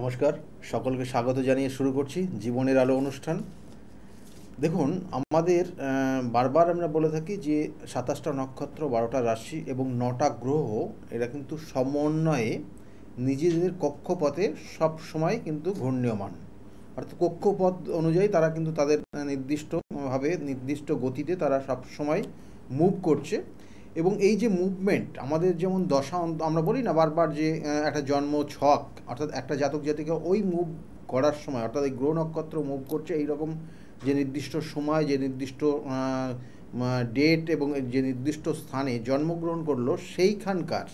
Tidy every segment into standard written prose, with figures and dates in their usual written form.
নমস্কার, সকলকে স্বাগত জানিয়ে শুরু করছি জীবনের আলো অনুষ্ঠান। দেখুন, আমাদের বারবার আমরা বলে থাকি যে ২৭টা নক্ষত্র, ১২টা রাশি এবং ৯টা গ্রহ এরা কিন্তু সমন্বয়ে নিজেদের কক্ষপথে সব সময় কিন্তু ঘূর্ণীয়মান, অর্থাৎ কক্ষপথ অনুযায়ী তারা কিন্তু তাদের নির্দিষ্টভাবে নির্দিষ্ট গতিতে তারা সব সময় মুভ করছে। এবং এই যে মুভমেন্ট আমাদের যেমন দশা আমরা বলি না বারবার যে একটা জন্ম ছক, অর্থাৎ একটা জাতক জাতিকা ওই মুভ করার সময়, অর্থাৎ এই গ্রহ নক্ষত্র মুভ করছে এইরকম যে নির্দিষ্ট সময়, যে নির্দিষ্ট ডেট এবং যে নির্দিষ্ট স্থানে জন্মগ্রহণ করলো সেইখানকার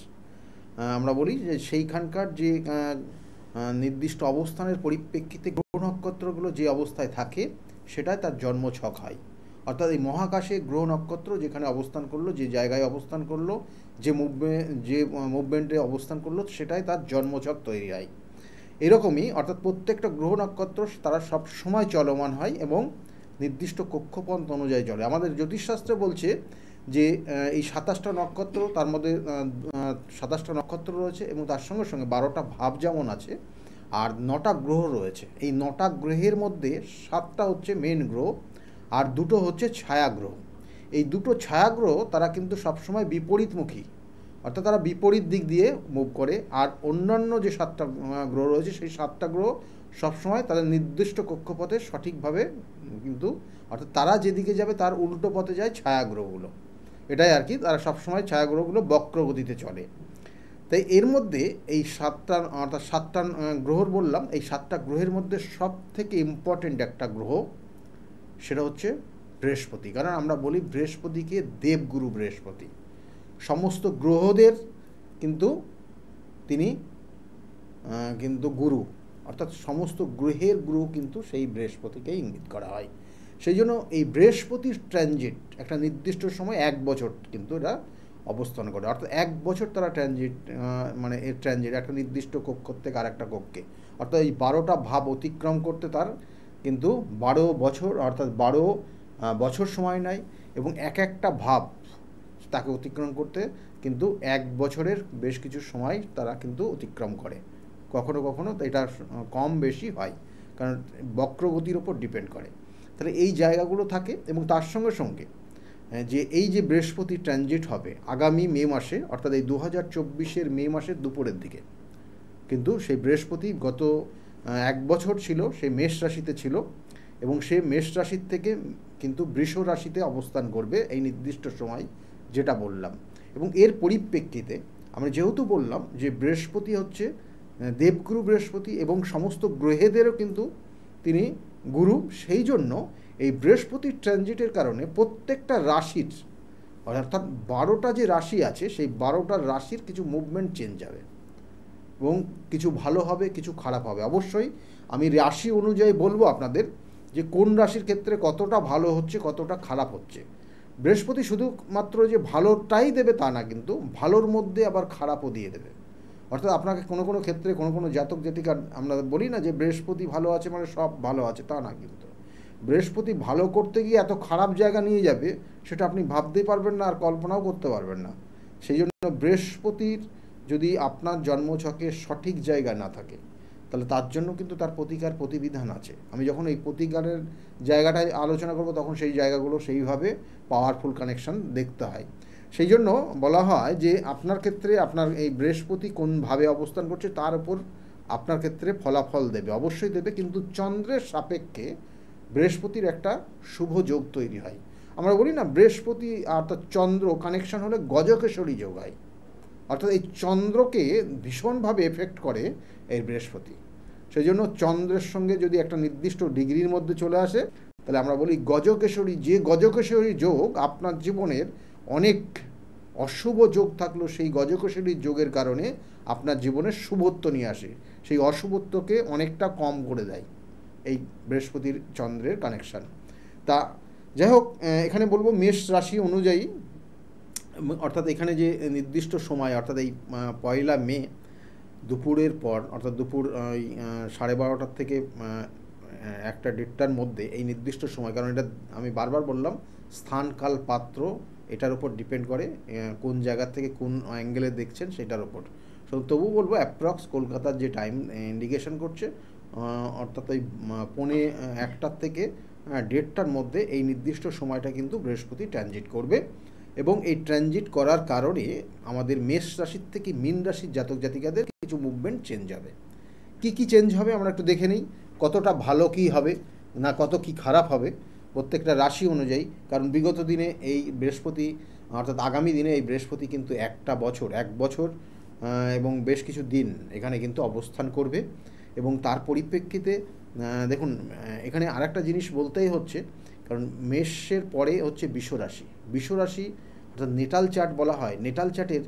আমরা বলি যে সেইখানকার যে নির্দিষ্ট অবস্থানের পরিপ্রেক্ষিতে গ্রহ নক্ষত্রগুলো যে অবস্থায় থাকে সেটাই তার জন্ম ছক হয়। অর্থাৎ এই মহাকাশে গ্রহ নক্ষত্র যেখানে অবস্থান করলো, যে জায়গায় অবস্থান করলো, যে মুভমেন্টে অবস্থান করলো, সেটাই তার জন্মছক তৈরি হয়। এরকমই অর্থাৎ প্রত্যেকটা গ্রহ নক্ষত্র তারা সব সময় চলমান হয় এবং নির্দিষ্ট কক্ষপথ অনুযায়ী চলে। আমাদের জ্যোতিষশাস্ত্রে বলছে যে এই ২৭টা নক্ষত্র, তার মধ্যে ২৭টা নক্ষত্র রয়েছে এবং তার সঙ্গে সঙ্গে ১২টা ভাব যেমন আছে, আর ৯টা গ্রহ রয়েছে। এই ৯টা গ্রহের মধ্যে ৭টা হচ্ছে মেন গ্রহ আর 2টো হচ্ছে ছায়াগ্রহ। এই 2টো ছায়াগ্রহ তারা কিন্তু সবসময় বিপরীতমুখী, অর্থাৎ তারা বিপরীত দিক দিয়ে মুভ করে। আর অন্যান্য যে 7টা গ্রহ রয়েছে সেই 7টা গ্রহ সবসময় তাদের নির্দিষ্ট কক্ষপথে সঠিকভাবে কিন্তু, অর্থাৎ তারা যেদিকে যাবে তার উল্টো পথে যায় ছায়াগ্রহগুলো। এটাই আর কি, তারা সবসময় ছায়াগ্রহগুলো বক্রগতিতে চলে। তাই এর মধ্যে এই 7টা অর্থাৎ 7টা গ্রহর বললাম, এই 7টা গ্রহের মধ্যে সব থেকে ইম্পর্টেন্ট একটা গ্রহ সেটা হচ্ছে বৃহস্পতি। কারণ আমরা বলি বৃহস্পতিকে দেবগুরু বৃহস্পতি, সমস্ত গ্রহদের কিন্তু তিনি কিন্তু গুরু, অর্থাৎ সমস্ত গ্রহের গুরু কিন্তু সেই বৃহস্পতিকে ইঙ্গিত করা হয়। সেই জন্য এই বৃহস্পতির ট্রানজিট একটা নির্দিষ্ট সময় 1 বছর কিন্তু এরা অবস্থান করে, অর্থাৎ 1 বছর তারা ট্রানজিট মানে এর ট্রানজিট একটা নির্দিষ্ট কক্ষ থেকে আরেকটা কক্ষে, অর্থাৎ এই 12টা ভাব অতিক্রম করতে তার কিন্তু 12 বছর অর্থাৎ 12 বছর সময় নেয়। এবং একটা ভাব তাকে অতিক্রম করতে কিন্তু 1 বছরের বেশ কিছু সময় তারা কিন্তু অতিক্রম করে। কখনো কখনো এটা কম বেশি হয়, কারণ বক্রগতির ওপর ডিপেন্ড করে। তাহলে এই জায়গাগুলো থাকে। এবং তার সঙ্গে সঙ্গে যে এই যে বৃহস্পতি ট্রানজিট হবে আগামী মে মাসে, অর্থাৎ এই 2024-এর মে মাসের দুপুরের দিকে কিন্তু সেই বৃহস্পতি গত 1 বছর ছিল সেই মেষ রাশিতে ছিল এবং সে মেষ রাশির থেকে কিন্তু বৃষ রাশিতে অবস্থান করবে এই নির্দিষ্ট সময়, যেটা বললাম। এবং এর পরিপ্রেক্ষিতে আমরা যেহেতু বললাম যে বৃহস্পতি হচ্ছে দেবগুরু বৃহস্পতি এবং সমস্ত গ্রহেদেরও কিন্তু তিনি গুরু, সেই জন্য এই বৃহস্পতির ট্রানজিটের কারণে প্রত্যেকটা রাশির, অর্থাৎ 12টা যে রাশি আছে সেই 12টা রাশির কিছু মুভমেন্ট চেঞ্জ হবে এবং কিছু ভালো হবে, কিছু খারাপ হবে। অবশ্যই আমি রাশি অনুযায়ী বলবো আপনাদের যে কোন রাশির ক্ষেত্রে কতটা ভালো হচ্ছে, কতটা খারাপ হচ্ছে। বৃহস্পতি শুধুমাত্র যে ভালোটাই দেবে তা না, কিন্তু ভালোর মধ্যে আবার খারাপও দিয়ে দেবে। অর্থাৎ আপনাকে কোনো কোনো ক্ষেত্রে কোনো কোনো জাতক জাতিকা আমরা বলি না যে বৃহস্পতি ভালো আছে মানে সব ভালো আছে, তা না। কিন্তু বৃহস্পতি ভালো করতে গিয়ে এত খারাপ জায়গা নিয়ে যাবে সেটা আপনি ভাবতেই পারবেন না আর কল্পনাও করতে পারবেন না। সেই জন্য বৃহস্পতির যদি আপনার জন্মছকে সঠিক জায়গা না থাকে তাহলে তার জন্য কিন্তু তার প্রতিকার প্রতিবিধান আছে। আমি যখন এই প্রতিকারের জায়গাটায় আলোচনা করব তখন সেই জায়গাগুলো সেইভাবে পাওয়ারফুল কানেকশন দেখতে হয়। সেই জন্য বলা হয় যে আপনার ক্ষেত্রে আপনার এই বৃহস্পতি কোনভাবে অবস্থান করছে তার উপর আপনার ক্ষেত্রে ফলাফল দেবে, অবশ্যই দেবে। কিন্তু চন্দ্রের সাপেক্ষে বৃহস্পতির একটা শুভ যোগ তৈরি হয়। আমরা বলি না বৃহস্পতি অর্থাৎ চন্দ্র কানেকশন হলে গজকেশরী যোগ হয়, অর্থাৎ এই চন্দ্রকে ভীষণভাবে এফেক্ট করে এই বৃহস্পতি। সেই জন্য চন্দ্রের সঙ্গে যদি একটা নির্দিষ্ট ডিগ্রির মধ্যে চলে আসে তাহলে আমরা বলি গজকেশরী, যে গজকেশরী যোগ আপনার জীবনের অনেক অশুভ যোগ থাকলেও সেই গজকেশরী যোগের কারণে আপনার জীবনের শুভত্ব নিয়ে আসে, সেই অশুভত্বকে অনেকটা কম করে দেয় এই বৃহস্পতির চন্দ্রের কানেকশান। তা যাই হোক, এখানে বলবো মেষ রাশি অনুযায়ী, অর্থাৎ এখানে যে নির্দিষ্ট সময় অর্থাৎ এই 1 মে দুপুরের পর, অর্থাৎ দুপুর 12:30 থেকে 1-1:30টার মধ্যে এই নির্দিষ্ট সময়, কারণ এটা আমি বারবার বললাম স্থান কাল পাত্র এটার উপর ডিপেন্ড করে, কোন জায়গা থেকে কোন অ্যাঙ্গেলে দেখছেন সেটার উপর। তো তবু বলবো অ্যাপ্রক্স কলকাতার যে টাইম ইন্ডিকেশন করছে, অর্থাৎ ওই 1:45 থেকে 1:30টার মধ্যে এই নির্দিষ্ট সময়টা কিন্তু বৃহস্পতি ট্রানজিট করবে। এবং এই ট্রানজিট করার কারণে আমাদের মেষ রাশির থেকে মীন রাশির জাতক জাতিকাদের কিছু মুভমেন্ট চেঞ্জ হবে। কি কি চেঞ্জ হবে আমরা একটু দেখে নিই, কতটা ভালো কি হবে না কত কি খারাপ হবে প্রত্যেকটা রাশি অনুযায়ী। কারণ বিগত দিনে এই বৃহস্পতি, অর্থাৎ আগামী দিনে এই বৃহস্পতি কিন্তু এক বছর এবং বেশ কিছু দিন এখানে কিন্তু অবস্থান করবে। এবং তার পরিপ্রেক্ষিতে দেখুন, এখানে আরেকটা জিনিস বলতেই হচ্ছে, কারণ মেষের পরে হচ্ছে বিশ্বরাশি অর্থাৎ নেটাল চার্ট বলা হয়, নেটাল চার্টের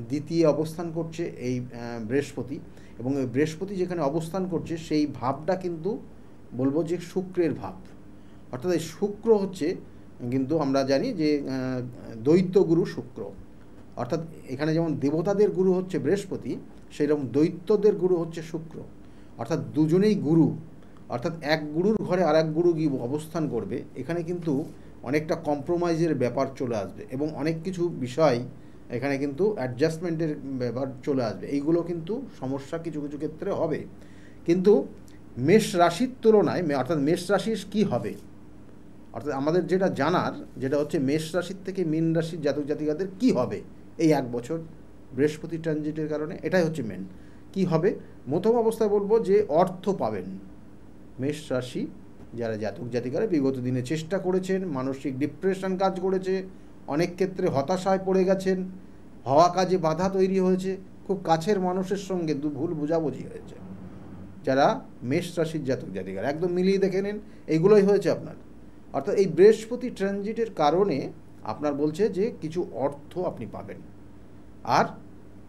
দ্বিতীয় অবস্থান করছে এই বৃহস্পতি। এবং এই বৃহস্পতি যেখানে অবস্থান করছে সেই ভাবটা কিন্তু বলবো যে শুক্রের ভাব, অর্থাৎ এই শুক্র হচ্ছে, কিন্তু আমরা জানি যে দৈত্য গুরু শুক্র, অর্থাৎ এখানে যেমন দেবতাদের গুরু হচ্ছে বৃহস্পতি, সেরকম দৈত্যদের গুরু হচ্ছে শুক্র। অর্থাৎ দুজনেই গুরু, অর্থাৎ এক গুরুর ঘরে আর এক গুরু গিয়ে অবস্থান করবে। এখানে কিন্তু অনেকটা কম্প্রোমাইজের ব্যাপার চলে আসবে এবং অনেক কিছু বিষয় এখানে কিন্তু অ্যাডজাস্টমেন্টের ব্যাপার চলে আসবে। এইগুলো কিন্তু সমস্যা কিছু কিছু ক্ষেত্রে হবে। কিন্তু মেষ রাশির তুলনায়, অর্থাৎ মেষ রাশির কী হবে, অর্থাৎ আমাদের যেটা জানার যেটা হচ্ছে মেষ রাশির থেকে মীন রাশির জাতক জাতিকাদের কী হবে এই এক বছর বৃহস্পতি ট্রানজিটের কারণে, এটাই হচ্ছে মেন কী হবে। প্রথম অবস্থায় বলবো যে অর্থ পাবেন। মেষ রাশি যারা জাতক জাতিকারা বিগত দিনে চেষ্টা করেছেন, মানসিক ডিপ্রেশন কাজ করেছে, অনেক ক্ষেত্রে হতাশায় পড়ে গেছেন, হওয়া কাজে বাধা তৈরি হয়েছে, খুব কাছের মানুষের সঙ্গে ভুল বোঝাবুঝি হয়েছে, যারা মেষ রাশির জাতক জাতিকারা একদম মিলিয়ে দেখে নিন এইগুলোই হয়েছে আপনার। অর্থাৎ এই বৃহস্পতি ট্রানজিটের কারণে আপনার বলছে যে কিছু অর্থ আপনি পাবেন, আর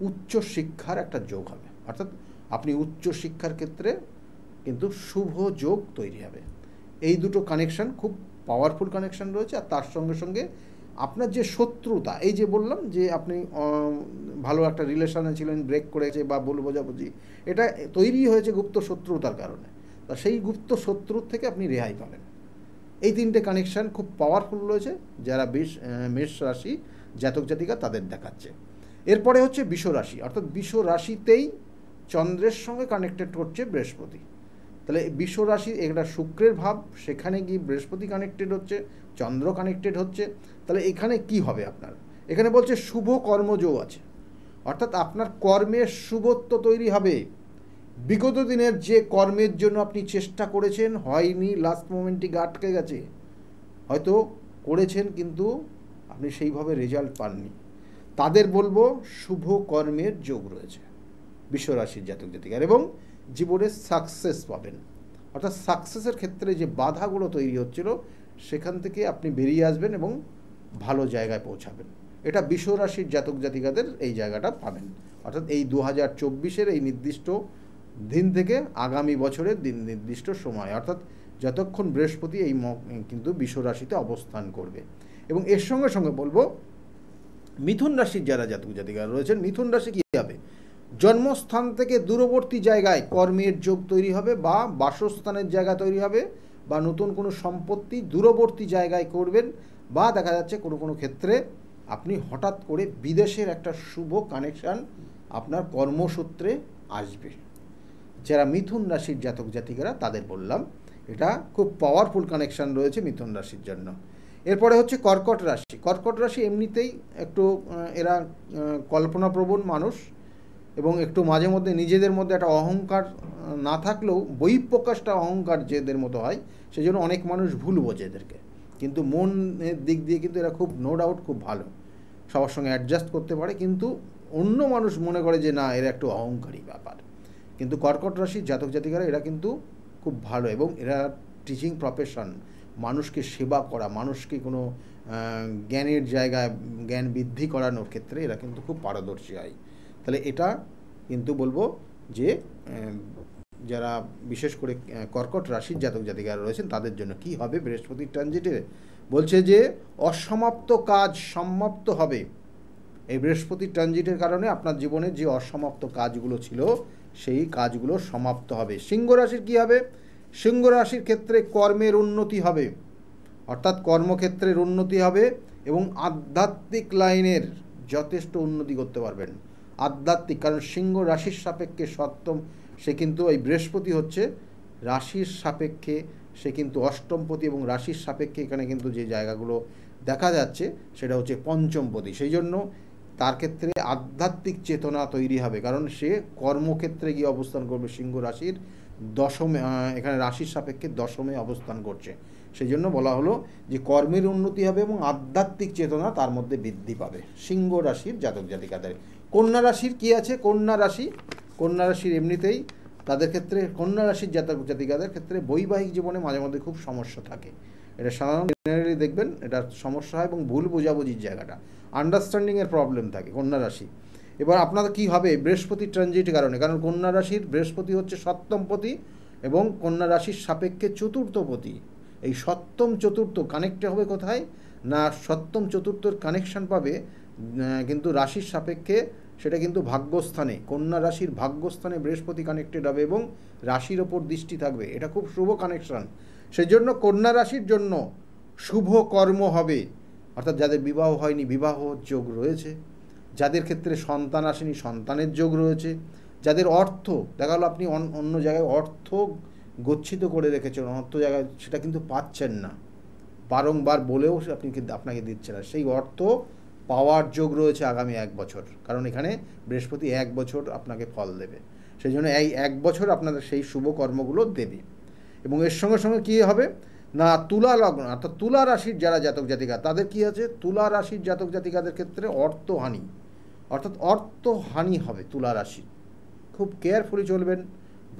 উচ্চ শিক্ষার একটা যোগ হবে, অর্থাৎ আপনি উচ্চ শিক্ষার ক্ষেত্রে কিন্তু শুভ যোগ তৈরি হবে। এই দুটো কানেকশান খুব পাওয়ারফুল কানেকশান রয়েছে। আর তার সঙ্গে সঙ্গে আপনার যে শত্রুতা, এই যে বললাম যে আপনি ভালো একটা রিলেশনে ছিলেন, ব্রেক করেছে বা ভুল বোঝাবুঝি, এটা তৈরি হয়েছে গুপ্ত শত্রুতার কারণে। তা সেই গুপ্ত শত্রুর থেকে আপনি রেহাই পাবেন। এই তিনটে কানেকশান খুব পাওয়ারফুল রয়েছে যারা মেষ রাশি জাতক জাতিকা তাদের দেখাচ্ছে। এরপরে হচ্ছে বৃষ রাশি, অর্থাৎ বৃষ রাশিতেই চন্দ্রের সঙ্গে কানেক্টেড করছে বৃহস্পতি। তাহলে বৃষ রাশি এটা শুক্রের ভাব, সেখানে গিয়ে বৃহস্পতি কানেক্টেড হচ্ছে, চন্দ্র কানেক্টেড হচ্ছে। তাহলে এখানে কি হবে আপনার, এখানে বলছে শুভ কর্মযোগ আছে, অর্থাৎ আপনার কর্মের শুভত্ব তৈরি হবে। বিগত দিনের যে কর্মের জন্য আপনি চেষ্টা করেছেন হয়নি, লাস্ট মোমেন্টে আটকে গেছে, হয়তো করেছেন কিন্তু আপনি সেইভাবে রেজাল্ট পাননি, তাদের বলবো শুভ কর্মের যোগ রয়েছে বৃষ রাশির জাতক জাতিকার, এবং জীবনে সাকসেস পাবেন। অর্থাৎ সাকসেসের ক্ষেত্রে যে বাধাগুলো তৈরি হচ্ছিল সেখান থেকে আপনি বেরিয়ে আসবেন এবং ভালো জায়গায় পৌঁছাবেন। এটা বৃষ রাশির জাতক জাতিকাদের এই জায়গাটা পাবেন। অর্থাৎ এই 2024-এর এই নির্দিষ্ট দিন থেকে আগামী বছরের নির্দিষ্ট সময়, অর্থাৎ যতক্ষণ বৃহস্পতি এই কিন্তু বৃষ রাশিতে অবস্থান করবে। এবং এর সঙ্গে সঙ্গে বলবো মিথুন রাশির যারা জাতক জাতিকারা রয়েছেন, মিথুন রাশি কী হবে, জন্মস্থান থেকে দূরবর্তী জায়গায় কর্মের যোগ তৈরি হবে, বা বাসস্থানের জায়গা তৈরি হবে, বা নতুন কোনো সম্পত্তি দূরবর্তী জায়গায় করবেন, বা দেখা যাচ্ছে কোনো কোনো ক্ষেত্রে আপনি হঠাৎ করে বিদেশের একটা শুভ কানেকশান আপনার কর্মসূত্রে আসবে। যারা মিথুন রাশির জাতক জাতিকারা তাদের বললাম এটা খুব পাওয়ারফুল কানেকশান রয়েছে মিথুন রাশির জন্য। এরপরে হচ্ছে কর্কট রাশি। কর্কট রাশি এমনিতেই একটু এরা কল্পনাপ্রবণ মানুষ, এবং একটু মাঝে মধ্যে নিজেদের মধ্যে একটা অহংকার না থাকলেও বহিঃপ্রকাশটা অহংকার যেদের মতো হয়, সেই জন্য অনেক মানুষ ভুল বোঝে এদেরকে। কিন্তু মনের দিক দিয়ে কিন্তু এরা খুব নো ডাউট খুব ভালো, সবার সঙ্গে অ্যাডজাস্ট করতে পারে, কিন্তু অন্য মানুষ মনে করে যে না এরা একটু অহংকারী ব্যাপার। কিন্তু কর্কট রাশির জাতক জাতিকারা এরা কিন্তু খুব ভালো, এবং এরা টিচিং প্রফেশন, মানুষকে সেবা করা, মানুষকে কোনো জ্ঞানের জায়গায় জ্ঞান বৃদ্ধি করানোর ক্ষেত্রে এরা কিন্তু খুব পারদর্শী হয়। তাহলে এটা কিন্তু বলবো যে যারা বিশেষ করে কর্কট রাশির জাতক জাতিকারা রয়েছেন তাদের জন্য কি হবে বৃহস্পতির ট্রানজিটে, বলছে যে অসমাপ্ত কাজ সমাপ্ত হবে। এই বৃহস্পতির ট্রানজিটের কারণে আপনার জীবনের যে অসমাপ্ত কাজগুলো ছিল সেই কাজগুলো সমাপ্ত হবে। সিংহ রাশির কী হবে, সিংহ রাশির ক্ষেত্রে কর্মের উন্নতি হবে, অর্থাৎ কর্মক্ষেত্রের উন্নতি হবে এবং আধ্যাত্মিক লাইনের যথেষ্ট উন্নতি করতে পারবেন। আধ্যাত্মিক, কারণ সিংহ রাশির সাপেক্ষে সপ্তম, সে কিন্তু এই বৃহস্পতি হচ্ছে রাশির সাপেক্ষে, সে কিন্তু অষ্টমপতি, এবং রাশির সাপেক্ষে এখানে কিন্তু যে জায়গাগুলো দেখা যাচ্ছে সেটা হচ্ছে পঞ্চমপতি। সেই জন্য তার ক্ষেত্রে আধ্যাত্মিক চেতনা তৈরি হবে, কারণ সে কর্মক্ষেত্রে গিয়ে অবস্থান করবে। সিংহ রাশির দশমে, এখানে রাশির সাপেক্ষে দশমে অবস্থান করছে। সেই জন্য বলা হলো যে কর্মের উন্নতি হবে এবং আধ্যাত্মিক চেতনা তার মধ্যে বৃদ্ধি পাবে সিংহ রাশির জাতক জাতিকাদের। কন্যা রাশির কি আছে? কন্যা রাশির এমনিতেই তাদের ক্ষেত্রে, কন্যা রাশির জাতক জাতিকাদের ক্ষেত্রে বৈবাহিক জীবনে মাঝে মধ্যে খুব সমস্যা থাকে। এটা সাধারণত জেনারেলি দেখবেন এটা সমস্যা হয়, এবং ভুল বোঝাবুঝির জায়গাটা, আন্ডারস্ট্যান্ডিংয়ের প্রবলেম থাকে কন্যা রাশি। এবার আপনাদের কী হবে বৃহস্পতি ট্রানজিটের কারণে, কারণ কন্যা রাশির বৃহস্পতি হচ্ছে সপ্তমপতি এবং কন্যা রাশির সাপেক্ষে চতুর্থপতি। এই সপ্তম চতুর্থ কানেক্ট হবে কোথায় না, সপ্তম চতুর্থর কানেকশান পাবে কিন্তু রাশির সাপেক্ষে, সেটা কিন্তু ভাগ্যস্থানে, কন্যা রাশির ভাগ্যস্থানে বৃহস্পতি কানেক্টেড হবে এবং রাশির ওপর দৃষ্টি থাকবে। এটা খুব শুভ কানেকশান। সেই জন্য কন্যা রাশির জন্য শুভ কর্ম হবে, অর্থাৎ যাদের বিবাহ হয়নি বিবাহ যোগ রয়েছে, যাদের ক্ষেত্রে সন্তান আসেনি সন্তানের যোগ রয়েছে, যাদের অর্থ দেখা গেলো আপনি অন্য জায়গায় অর্থ গচ্ছিত করে রেখেছেন, অর্থ জায়গায় সেটা কিন্তু পাচ্ছেন না, বারংবার বলেও আপনি কিন্তু আপনাকে দিচ্ছে না, সেই অর্থ পাওয়ার যোগ রয়েছে আগামী 1 বছর, কারণ এখানে বৃহস্পতি 1 বছর আপনাকে ফল দেবে। সেই জন্য এই 1 বছর আপনাদের সেই শুভ কর্মগুলো দেবে। এবং এর সঙ্গে সঙ্গে কী হবে না, তুলা লগ্ন অর্থাৎ তুলা রাশির যারা জাতক জাতিকা তাদের কী আছে, তুলা রাশির জাতক জাতিকাদের ক্ষেত্রে অর্থহানি, অর্থাৎ অর্থহানি হবে। তুলা রাশি খুব কেয়ারফুলি চলবেন,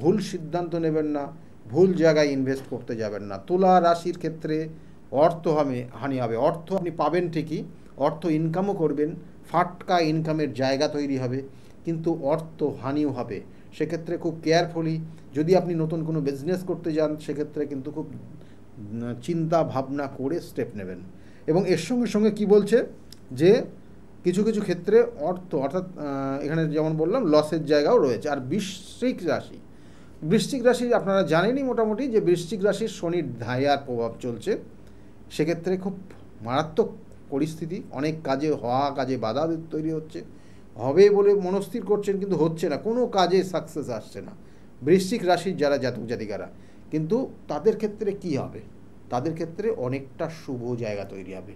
ভুল সিদ্ধান্ত নেবেন না, ভুল জায়গায় ইনভেস্ট করতে যাবেন না। তুলা রাশির ক্ষেত্রে হানি হবে। অর্থ আপনি পাবেন ঠিকই, অর্থ ইনকামও করবেন, ফাটকা ইনকামের জায়গা তৈরি হবে, কিন্তু অর্থ হানিও হবে। সেক্ষেত্রে খুব কেয়ারফুলি, যদি আপনি নতুন কোনো বিজনেস করতে যান সেক্ষেত্রে কিন্তু খুব চিন্তা ভাবনা করে স্টেপ নেবেন। এবং এর সঙ্গে সঙ্গে কি বলছে যে কিছু কিছু ক্ষেত্রে অর্থাৎ এখানে যেমন বললাম লসের জায়গাও রয়েছে। আর বৃশ্চিক রাশি আপনারা জানেনই মোটামুটি যে বৃশ্চিক রাশির শনির ধাইয়ার প্রভাব চলছে, সেক্ষেত্রে খুব মারাত্মক পরিস্থিতি, অনেক কাজে বাধা তৈরি হচ্ছে, হবে বলে মনস্থির করছেন কিন্তু হচ্ছে না, কোনো কাজে সাকসেস আসছে না বৃশ্চিক রাশির যারা জাতক জাতিকারা। কিন্তু তাদের ক্ষেত্রে কি হবে, তাদের ক্ষেত্রে অনেকটা শুভ জায়গা তৈরি হবে।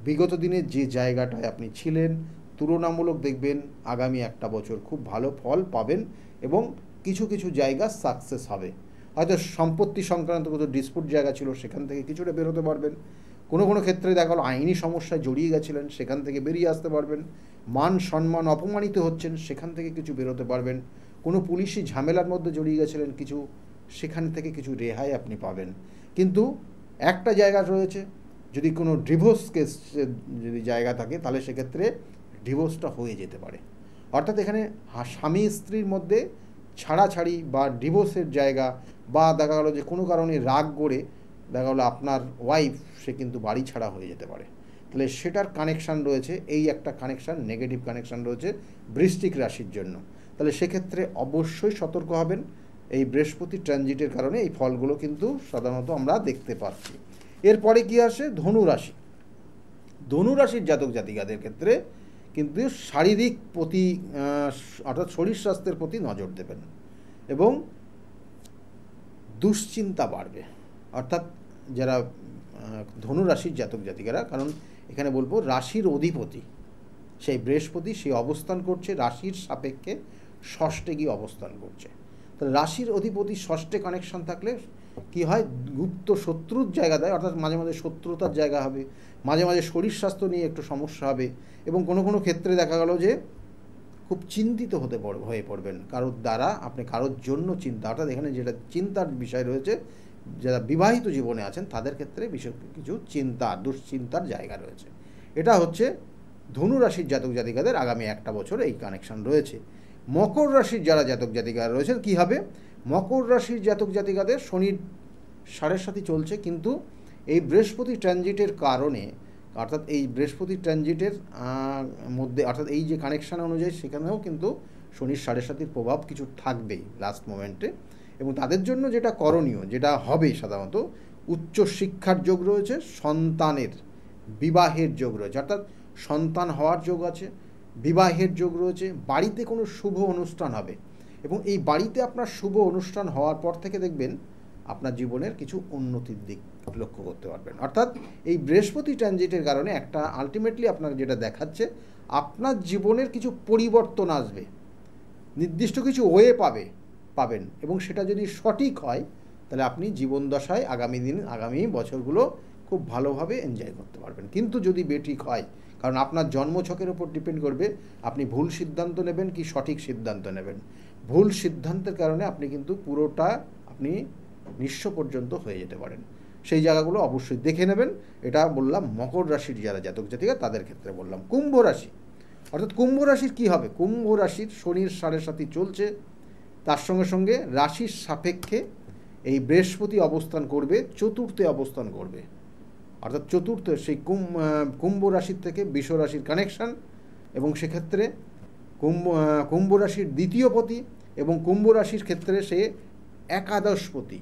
বিগত দিনে যে জায়গাটায় আপনি ছিলেন তুলনামূলক দেখবেন আগামী 1 বছর খুব ভালো ফল পাবেন এবং কিছু কিছু জায়গা সাকসেস হবে। হয়তো সম্পত্তি সংক্রান্ত কোনো ডিসপুট জায়গা ছিল সেখান থেকে কিছুটা বেরোতে পারবেন, কোনো কোনো ক্ষেত্রে দেখা গেলো আইনি সমস্যায় জড়িয়ে গেছিলেন সেখান থেকে বেরিয়ে আসতে পারবেন, মান সম্মান অপমানিত হচ্ছেন সেখান থেকে কিছু বেরোতে পারবেন, কোনো পুলিশি ঝামেলার মধ্যে জড়িয়ে গেছিলেন কিছু, সেখান থেকে কিছু রেহাই আপনি পাবেন। কিন্তু একটা জায়গা রয়েছে, যদি কোনো ডিভোর্স কেস যদি জায়গা থাকে তাহলে সেক্ষেত্রে ডিভোর্সটা হয়ে যেতে পারে। অর্থাৎ এখানে স্বামী স্ত্রীর মধ্যে ছাড়াছাড়ি বা ডিভোর্সের জায়গা, বা দেখা গেলো যে কোনো কারণে রাগ করে দেখা গেলো আপনার ওয়াইফ সে কিন্তু বাড়ি ছাড়া হয়ে যেতে পারে, তাহলে সেটার কানেকশান রয়েছে, এই একটা কানেকশান নেগেটিভ কানেকশান রয়েছে বৃশ্চিক রাশির জন্য। তাহলে সেক্ষেত্রে অবশ্যই সতর্ক হবেন, এই বৃহস্পতি ট্রানজিটের কারণে এই ফলগুলো কিন্তু সাধারণত আমরা দেখতে পাচ্ছি। এরপরে কি আসে ধনু রাশির জাতক জাতিকাদের ক্ষেত্রে কিন্তু শারীরিক প্রতি অর্থাৎ শরীর স্বাস্থ্যের প্রতি নজর দেবেন এবং দুশ্চিন্তা বাড়বে। অর্থাৎ যারা ধনু রাশির জাতক জাতিকারা, কারণ এখানে বলবো রাশির অধিপতি সেই বৃহস্পতি সে অবস্থান করছে রাশির সাপেক্ষে ষষ্ঠে গিয়ে অবস্থান করছে। তাহলে রাশির অধিপতি ষষ্ঠে কানেকশন থাকলে কি হয়, গুপ্ত শত্রুর জায়গা দেয়, অর্থাৎ মাঝে মাঝে শত্রুতার জায়গা হবে, মাঝে মাঝে শরীর স্বাস্থ্য নিয়ে একটু সমস্যা হবে এবং কোনো কোনো ক্ষেত্রে দেখা গেল যে খুব চিন্তিত হয়ে পড়বেন কারোর দ্বারা, আপনি কারোর জন্য চিন্তা, অর্থাৎ এখানে যেটা চিন্তার বিষয় রয়েছে যারা বিবাহিত জীবনে আছেন তাদের ক্ষেত্রে বিশেষ কিছু দুশ্চিন্তার জায়গা রয়েছে। এটা হচ্ছে ধনু রাশির জাতক জাতিকাদের আগামী 1 বছর এই কানেকশন রয়েছে। মকর রাশির যারা জাতক জাতিকারা রয়েছেন কি হবে, মকর রাশির জাতক জাতিকাদের শনির 7.5 চলছে, কিন্তু এই বৃহস্পতি ট্রানজিটের কারণে, অর্থাৎ এই বৃহস্পতি ট্রানজিটের মধ্যে, অর্থাৎ এই যে কানেকশান অনুযায়ী সেখানেও কিন্তু শনির 7.5 প্রভাব কিছু থাকবেই লাস্ট মোমেন্টে। এবং তাদের জন্য যেটা করণীয়, যেটা হবে সাধারণত উচ্চ শিক্ষার যোগ রয়েছে, সন্তানের বিবাহের যোগ রয়েছে, অর্থাৎ সন্তান হওয়ার যোগ আছে, বিবাহের যোগ রয়েছে, বাড়িতে কোনো শুভ অনুষ্ঠান হবে এবং এই বাড়িতে আপনার শুভ অনুষ্ঠান হওয়ার পর থেকে দেখবেন আপনার জীবনের কিছু উন্নতির দিক লক্ষ্য করতে পারবেন। অর্থাৎ এই বৃহস্পতি ট্রানজিটের কারণে একটা আলটিমেটলি আপনার যেটা দেখাচ্ছে, আপনার জীবনের কিছু পরিবর্তন আসবে, নির্দিষ্ট কিছু ওয়ে পাবেন এবং সেটা যদি সঠিক হয় তাহলে আপনি জীবন দশায় আগামী বছরগুলো খুব ভালোভাবে এনজয় করতে পারবেন। কিন্তু যদি বেঠিক হয়, কারণ আপনার জন্মছকের উপর ডিপেন্ড করবে আপনি ভুল সিদ্ধান্ত নেবেন কি সঠিক সিদ্ধান্ত নেবেন। ভুল সিদ্ধান্তের কারণে আপনি কিন্তু পুরোটা আপনি নিঃস্ব পর্যন্ত হয়ে যেতে পারেন। সেই জায়গাগুলো অবশ্যই দেখে নেবেন। এটা বললাম মকর রাশির যারা জাতক জাতিকা তাদের ক্ষেত্রে বললাম। কুম্ভ রাশি, অর্থাৎ কুম্ভ রাশির কী হবে? কুম্ভ রাশির শনির 7.5 চলছে, তার সঙ্গে সঙ্গে রাশির সাপেক্ষে এই বৃহস্পতি অবস্থান করবে, চতুর্থে অবস্থান করবে। অর্থাৎ চতুর্থ সেই কুম্ভ রাশির থেকে বৃষ রাশির কানেকশান এবং সেক্ষেত্রে কুম্ভ রাশির দ্বিতীয়পতি এবং কুম্ভ রাশির ক্ষেত্রে সে একাদশপতি,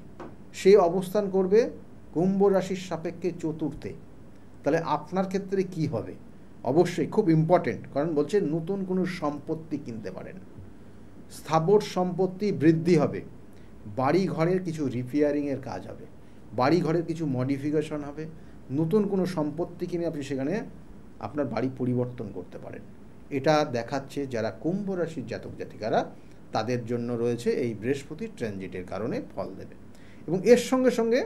সে অবস্থান করবে কুম্ভ রাশির সাপেক্ষে চতুর্থে। তাহলে আপনার ক্ষেত্রে কি হবে? অবশ্যই খুব ইম্পর্টেন্ট, কারণ বলছে নতুন কোনো সম্পত্তি কিনতে পারেন, স্থাবর সম্পত্তি বৃদ্ধি হবে, বাড়ি ঘরের কিছু রিপেয়ারিংয়ের কাজ হবে, বাড়ি ঘরের কিছু মডিফিকেশন হবে, নতুন কোনো সম্পত্তি কিনে আপনি সেখানে আপনার বাড়ি পরিবর্তন করতে পারেন। এটা দেখাচ্ছে যারা কুম্ভ রাশির জাতক জাতিকারা তাদের জন্য রয়েছে এই বৃহস্পতির ট্রানজিটের কারণে ফল দেবে। এবং এর সঙ্গে সঙ্গে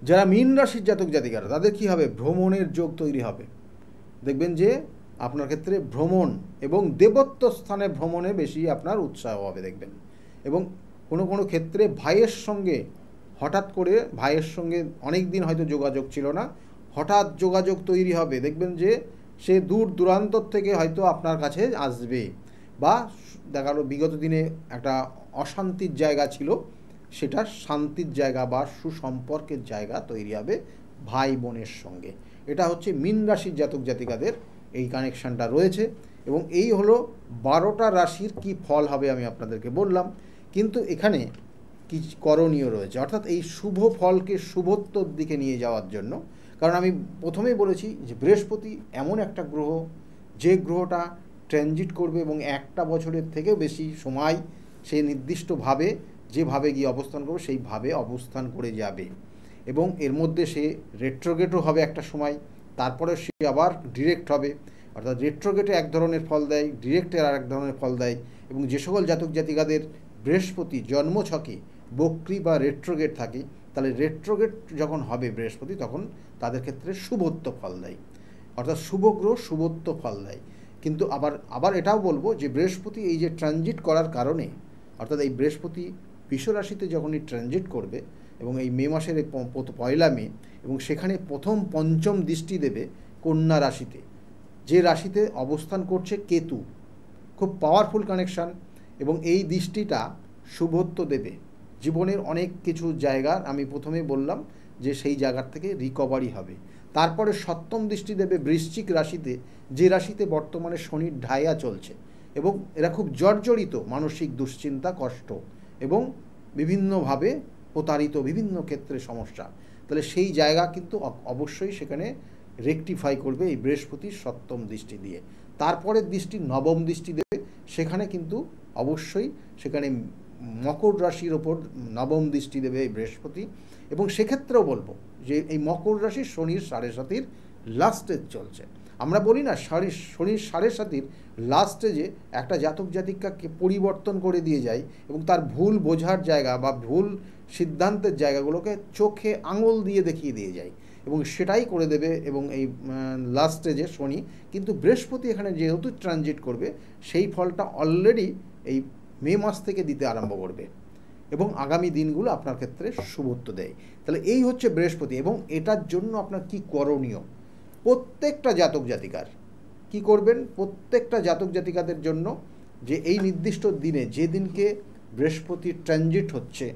যারা মীন রাশির জাতক জাতিকারা তাদের কি হবে? ভ্রমণের যোগ তৈরি হবে। দেখবেন যে আপনার ক্ষেত্রে ভ্রমণ এবং দেবত্ব স্থানে ভ্রমণে বেশি আপনার উৎসাহ হবে দেখবেন। এবং কোনো কোনো ক্ষেত্রে ভাইয়ের সঙ্গে হঠাৎ করে ভাইয়ের সঙ্গে অনেক দিন হয়তো যোগাযোগ ছিল না, হঠাৎ যোগাযোগ তৈরি হবে, দেখবেন যে সে দূর দূরান্তর থেকে হয়তো আপনার কাছে আসবে, বা দেখা গেল বিগত দিনে একটা অশান্তির জায়গা ছিল সেটা শান্তির জায়গা বা সুসম্পর্কের জায়গা তৈরি হবে ভাই বোনের সঙ্গে। এটা হচ্ছে মীন রাশির জাতক জাতিকাদের এই কানেকশানটা রয়েছে। এবং এই হলো 12টা রাশির কি ফল হবে আমি আপনাদেরকে বললাম। কিন্তু এখানে কি করণীয় রয়েছে, অর্থাৎ এই শুভ ফলকে শুভত্বর দিকে নিয়ে যাওয়ার জন্য, কারণ আমি প্রথমেই বলেছি যে বৃহস্পতি এমন একটা গ্রহ যে গ্রহটা ট্রানজিট করবে এবং একটা বছরের থেকেও বেশি সময় সে নির্দিষ্টভাবে যেভাবে গিয়ে অবস্থান করবে সেইভাবে অবস্থান করে যাবে। এবং এর মধ্যে সে রেট্রোগেটও হবে একটা সময়, তারপরে সে আবার ডিরেক্ট হবে। অর্থাৎ রেট্রোগেটে এক ধরনের ফল দেয়, ডিরেক্টের আর এক ধরনের ফল দেয়। এবং যে সকল জাতক জাতিকাদের বৃহস্পতি জন্মছকে বক্রি বা রেট্রোগেট থাকে, তাহলে রেট্রোগেট যখন হবে বৃহস্পতি তখন তাদের ক্ষেত্রে শুভত্ব ফল দেয়, অর্থাৎ শুভ গ্রহ শুভত্ব ফল দেয়। কিন্তু আবার এটাও বলবো যে বৃহস্পতি এই যে ট্রানজিট করার কারণে, অর্থাৎ এই বৃহস্পতি বৃষ রাশিতে যখনই ট্রানজিট করবে এবং এই মে মাসের 1 মে, এবং সেখানে প্রথম পঞ্চম দৃষ্টি দেবে কন্যা রাশিতে, যে রাশিতে অবস্থান করছে কেতু, খুব পাওয়ারফুল কানেকশান। এবং এই দৃষ্টিটা শুভত্ব দেবে জীবনের অনেক কিছু জায়গার, আমি প্রথমেই বললাম যে সেই জায়গার থেকে রিকভারি হবে। তারপরে সপ্তম দৃষ্টি দেবে বৃশ্চিক রাশিতে, যে রাশিতে বর্তমানে শনির ঢাইয়া চলছে এবং এরা খুব জর্জরিত, মানসিক দুশ্চিন্তা, কষ্ট এবং বিভিন্নভাবে প্রতারিত, বিভিন্ন ক্ষেত্রে সমস্যা। তাহলে সেই জায়গা কিন্তু অবশ্যই সেখানে রেকটিফাই করবে এই বৃহস্পতির সপ্তম দৃষ্টি দিয়ে। তারপরের দৃষ্টি নবম দৃষ্টি দেবে, সেখানে কিন্তু অবশ্যই সেখানে মকর রাশির ওপর নবম দৃষ্টি দেবে এই বৃহস্পতি। এবং সেক্ষেত্রেও বলবো যে এই মকর রাশির শনির 7.5 লাস্টে চলছে। আমরা বলি না শনির 7.5 লাস্টে যে একটা জাতক জাতিকাকে পরিবর্তন করে দিয়ে যায় এবং তার ভুল বোঝার জায়গা বা ভুল সিদ্ধান্তের জায়গাগুলোকে চোখে আঙুল দিয়ে দেখিয়ে দিয়ে যায় এবং সেটাই করে দেবে। এবং এই লাস্টে যে শনি, কিন্তু বৃহস্পতি এখানে যেহেতু ট্রানজিট করবে সেই ফলটা অলরেডি এই মে মাস থেকে দিতে আরম্ভ করবে এবং আগামী দিনগুলো আপনার ক্ষেত্রে শুভত্ব দেয়। তাহলে এই হচ্ছে বৃহস্পতি। এবং এটার জন্য আপনার কি করণীয়, প্রত্যেকটা জাতক জাতিকার কি করবেন, প্রত্যেকটা জাতক জাতিকাদের জন্য যে এই নির্দিষ্ট দিনে, যে দিনকে বৃহস্পতি ট্রানজিট হচ্ছে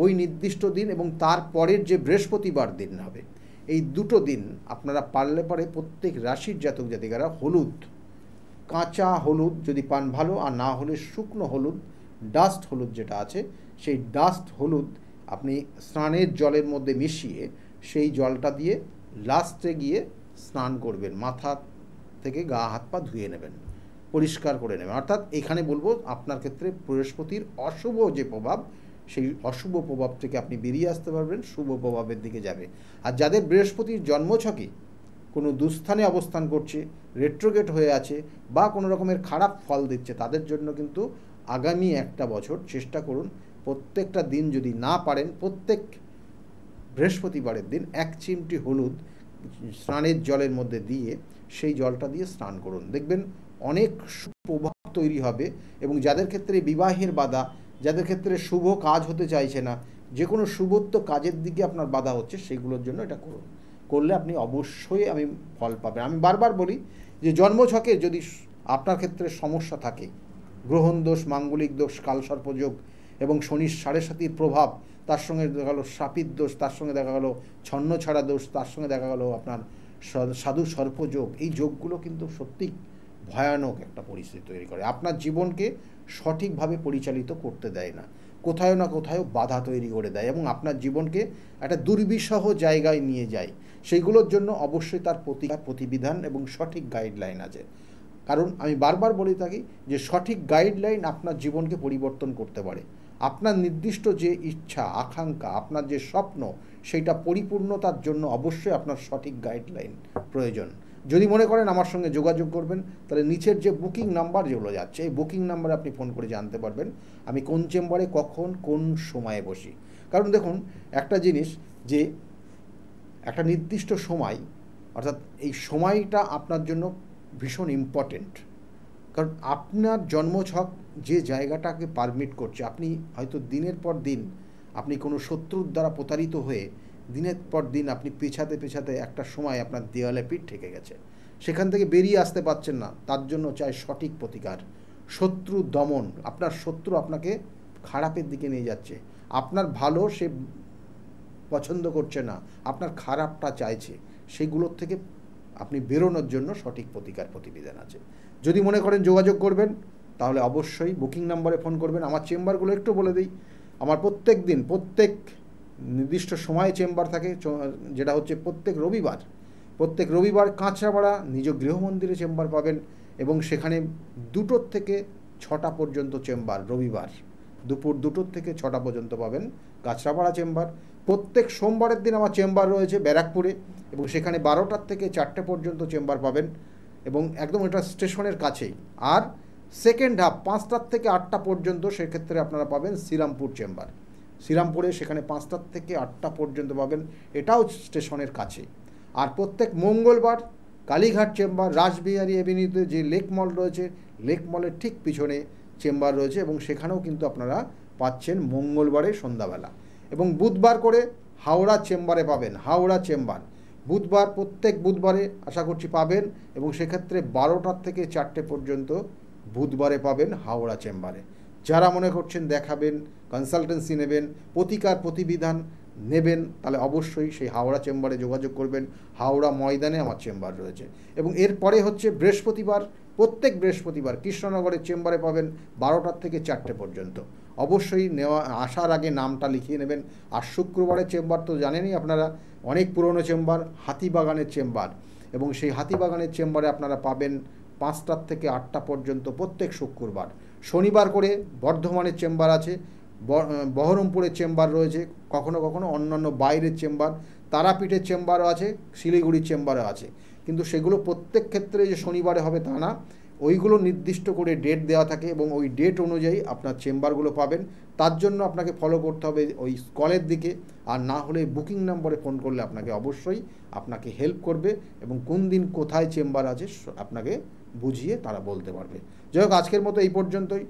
ওই নির্দিষ্ট দিন এবং তারপরের যে বৃহস্পতিবার দিন হবে, এই দুটো দিন আপনারা পারলে পরে প্রত্যেক রাশির জাতক জাতিকারা হলুদ, কাঁচা হলুদ যদি পান ভালো, আর না হলে শুকনো হলুদ, ডাস্ট হলুদ যেটা আছে সেই ডাস্ট হলুদ আপনি স্নানের জলের মধ্যে মিশিয়ে সেই জলটা দিয়ে লাস্টে গিয়ে স্নান করবেন, মাথা থেকে গা হাত পা ধুয়ে নেবেন, পরিষ্কার করে নেবেন। অর্থাৎ এখানে বলবো আপনার ক্ষেত্রে বৃহস্পতির অশুভ যে প্রভাব, সেই অশুভ প্রভাব থেকে আপনি বেরিয়ে আসতে পারবেন, শুভ প্রভাবের দিকে যাবে। আর যাদের বৃহস্পতির জন্মছকে কোনো দুস্থানে অবস্থান করছে, রেট্রোগেট হয়ে আছে বা কোনো রকমের খারাপ ফল দিচ্ছে, তাদের জন্য কিন্তু আগামী একটা বছর চেষ্টা করুন প্রত্যেকটা দিন, যদি না পারেন প্রত্যেক বৃহস্পতিবারের দিন 1 চিমটি হলুদ স্নানের জলের মধ্যে দিয়ে সেই জলটা দিয়ে স্নান করুন, দেখবেন অনেক সুপ্রভাব তৈরি হবে। এবং যাদের ক্ষেত্রে বিবাহের বাধা, যাদের ক্ষেত্রে শুভ কাজ হতে চাইছে না, যে কোনো শুভত্ব কাজের দিকে আপনার বাধা হচ্ছে, সেগুলোর জন্য এটা করুন, করলে আপনি অবশ্যই ফল পাবেন। আমি বারবার বলি যে জন্মছকে যদি আপনার ক্ষেত্রে সমস্যা থাকে, গ্রহণ দোষ, মাঙ্গলিক দোষ, কালসর্পযোগ এবং শনির 7.5 প্রভাব, তার সঙ্গে দেখা গেলো শাপিত দোষ, তার সঙ্গে দেখা গেলো ছন্নছাড়া দোষ, তার সঙ্গে দেখা গেলো আপনার সাধু সর্পযোগ, এই যোগগুলো কিন্তু সত্যি ভয়ানক একটা পরিস্থিতি তৈরি করে, আপনার জীবনকে সঠিকভাবে পরিচালিত করতে দেয় না, কোথাও না কোথাও বাধা তৈরি করে দেয় এবং আপনার জীবনকে একটা দুর্বিষহ জায়গায় নিয়ে যায়। সেইগুলোর জন্য অবশ্যই তার প্রতিবিধান এবং সঠিক গাইডলাইন আছে। কারণ আমি বারবার বলে থাকি যে সঠিক গাইডলাইন আপনার জীবনকে পরিবর্তন করতে পারে। আপনার নির্দিষ্ট যে ইচ্ছা, আকাঙ্ক্ষা, আপনার যে স্বপ্ন, সেইটা পরিপূর্ণতার জন্য অবশ্যই আপনার সঠিক গাইডলাইন প্রয়োজন। যদি মনে করেন আমার সঙ্গে যোগাযোগ করবেন, তাহলে নিচের যে বুকিং নাম্বার যেগুলো যাচ্ছে, এই বুকিং নাম্বারে আপনি ফোন করে জানতে পারবেন আমি কোন চেম্বারে কখন কোন সময়ে বসি। কারণ দেখুন একটা জিনিস, যে একটা নির্দিষ্ট সময়, অর্থাৎ এই সময়টা আপনার জন্য ভীষণ ইম্পর্টেন্ট। কারণ আপনার জন্মছক যে জায়গাটাকে পারমিট করছে, আপনি হয়তো দিনের পর দিন আপনি কোনো শত্রুর দ্বারা প্রতারিত হয়ে দিনের পর দিন আপনি পেছাতে পেছাতে একটা সময় আপনার দেওয়ালে পিঠ ঠেকে গেছে, সেখান থেকে বেরিয়ে আসতে পারছেন না। তার জন্য চাই সঠিক প্রতিকার, শত্রু দমন। আপনার শত্রু আপনাকে খারাপের দিকে নিয়ে যাচ্ছে, আপনার ভালো সে পছন্দ করছে না, আপনার খারাপটা চাইছে, সেগুলোর থেকে আপনি বেরোনোর জন্য সঠিক প্রতিকার প্রতিবিধান আছে। যদি মনে করেন যোগাযোগ করবেন, তাহলে অবশ্যই বুকিং নাম্বারে ফোন করবেন। আমার চেম্বারগুলো একটু বলে দিই। আমার প্রত্যেক দিন প্রত্যেক নির্দিষ্ট সময়ে চেম্বার থাকে, যেটা হচ্ছে প্রত্যেক রবিবার কাঁচরাপাড়া নিজ গৃহমন্দিরে চেম্বার পাবেন, এবং সেখানে 2টোর থেকে 6টা পর্যন্ত চেম্বার, রবিবার দুপুর 2টোর থেকে 6টা পর্যন্ত পাবেন কাঁচরাপাড়া চেম্বার। প্রত্যেক সোমবারের দিন আমার চেম্বার রয়েছে ব্যারাকপুরে, এবং সেখানে 12টার থেকে 4টে পর্যন্ত চেম্বার পাবেন, এবং একদম এটা স্টেশনের কাছেই। আর সেকেন্ড হাফ 5টার থেকে 8টা পর্যন্ত সেক্ষেত্রে আপনারা পাবেন শ্রীরামপুর চেম্বার, শ্রীরামপুরে সেখানে 5টার থেকে 8টা পর্যন্ত পাবেন, এটাও স্টেশনের কাছে। আর প্রত্যেক মঙ্গলবার কালীঘাট চেম্বার, রাসবিহারী এভিনিউতে যে লেক মল রয়েছে, লেক মলের ঠিক পিছনে চেম্বার রয়েছে, এবং সেখানেও কিন্তু আপনারা পাচ্ছেন মঙ্গলবারে সন্ধ্যাবেলা। এবং বুধবার করে হাওড়া চেম্বারে পাবেন, হাওড়া চেম্বার বুধবার, প্রত্যেক বুধবারে আশা করছি পাবেন, এবং সেক্ষেত্রে 12টার থেকে 4টে পর্যন্ত বুধবারে পাবেন হাওড়া চেম্বারে। যারা মনে করছেন দেখাবেন, কনসালটেন্সি নেবেন, প্রতিকার প্রতিবিধান নেবেন, তাহলে অবশ্যই সেই হাওড়া চেম্বারে যোগাযোগ করবেন। হাওড়া ময়দানে আমার চেম্বার রয়েছে। এবং এরপরে হচ্ছে বৃহস্পতিবার, প্রত্যেক বৃহস্পতিবার কৃষ্ণনগরের চেম্বারে পাবেন 12টার থেকে 4টে পর্যন্ত। অবশ্যই আসার আগে নামটা লিখিয়ে নেবেন। আর শুক্রবারের চেম্বার তো জানেনই আপনারা, অনেক পুরনো চেম্বার, হাতিবাগানের চেম্বার, এবং সেই হাতিবাগানের চেম্বারে আপনারা পাবেন 5টার থেকে 8টা পর্যন্ত প্রত্যেক শুক্রবার। শনিবার করে বর্ধমানের চেম্বার আছে, বহরমপুরের চেম্বার রয়েছে, কখনো কখনো অন্যান্য বাইরের চেম্বার, তারাপীঠের চেম্বারও আছে, শিলিগুড়ির চেম্বারও আছে। কিন্তু সেগুলো প্রত্যেক ক্ষেত্রে যে শনিবারে হবে তা না, ওইগুলো নির্দিষ্ট করে ডেট দেওয়া থাকে, এবং ওই ডেট অনুযায়ী আপনার চেম্বারগুলো পাবেন। তার জন্য আপনাকে ফলো করতে হবে ওই কলের দিকে, আর না হলে বুকিং নম্বরে ফোন করলে আপনাকে অবশ্যই আপনাকে হেল্প করবে, এবং কোন দিন কোথায় চেম্বার আছে আপনাকে বুঝিয়ে তারা বলতে পারবে। যাই হোক, আজকের মতো এই পর্যন্তই।